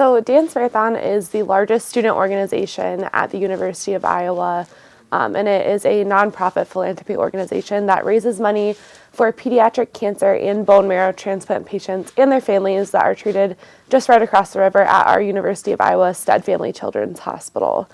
So Dance Marathon is the largest student organization at the University of Iowa, and it is a nonprofit philanthropy organization that raises money for pediatric cancer and bone marrow transplant patients and their families that are treated just right across the river at our University of Iowa Stead Family Children's Hospital.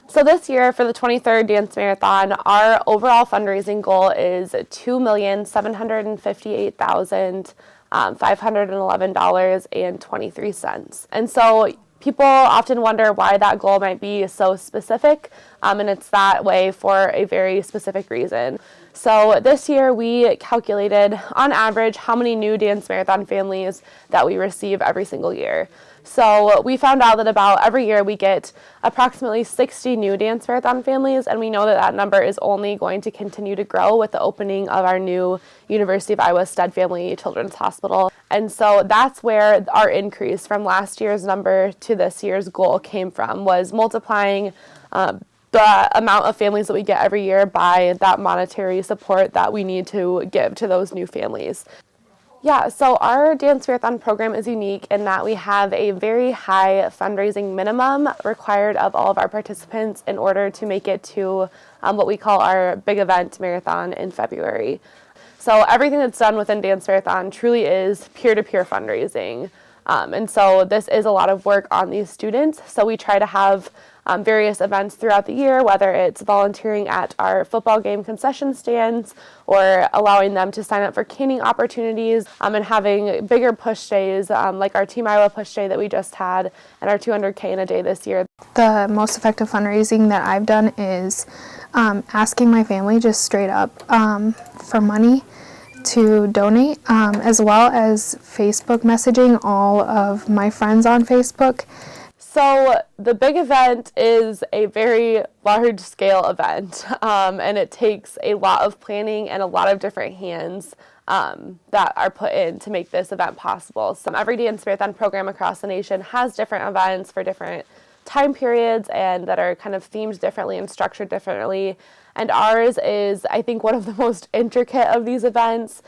So this year for the 23rd Dance Marathon, our overall fundraising goal is $2,758,511.23. And so people often wonder why that goal might be so specific, and it's that way for a very specific reason. So this year we calculated on average how many new Dance Marathon families that we receive every single year. So we found out that about every year we get approximately 60 new Dance Marathon families, and we know that that number is only going to continue to grow with the opening of our new University of Iowa Stead Family Children's Hospital. And so that's where our increase from last year's number to this year's goal came from, was multiplying the amount of families that we get every year by that monetary support that we need to give to those new families. Yeah, so our Dance Marathon program is unique in that we have a very high fundraising minimum required of all of our participants in order to make it to what we call our big event marathon in February. So everything that's done within Dance Marathon truly is peer-to-peer fundraising. And so this is a lot of work on these students. So we try to have various events throughout the year, whether it's volunteering at our football game concession stands or allowing them to sign up for caning opportunities, and having bigger push days like our Team Iowa push day that we just had and our 200K in a day this year. The most effective fundraising that I've done is asking my family just straight up for money to donate, as well as Facebook messaging all of my friends on Facebook. So the big event is a very large-scale event, and it takes a lot of planning and a lot of different hands that are put in to make this event possible. So every Dance Marathon program across the nation has different events for different time periods and that are kind of themed differently and structured differently. And ours is, I think, one of the most intricate of these events.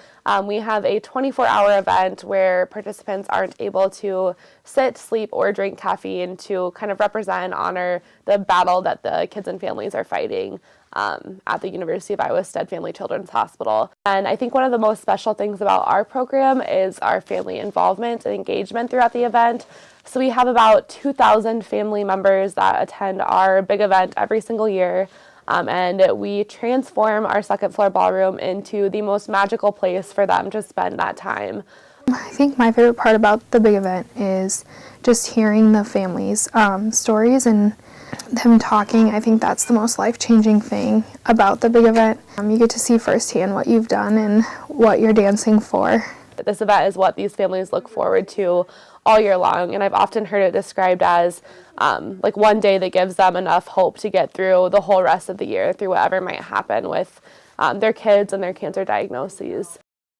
We have a 24-hour event where participants aren't able to sit, sleep, or drink caffeine to kind of represent and honor the battle that the kids and families are fighting at the University of Iowa Stead Family Children's Hospital. And I think one of the most special things about our program is our family involvement and engagement throughout the event. So we have about 2,000 family members that attend our big event every single year. And we transform our second floor ballroom into the most magical place for them to spend that time. I think my favorite part about the big event is just hearing the families' stories and them talking. I think that's the most life-changing thing about the big event. You get to see firsthand what you've done and what you're dancing for. This event is what these families look forward to all year long, and I've often heard it described as like one day that gives them enough hope to get through the whole rest of the year, through whatever might happen with their kids and their cancer diagnoses.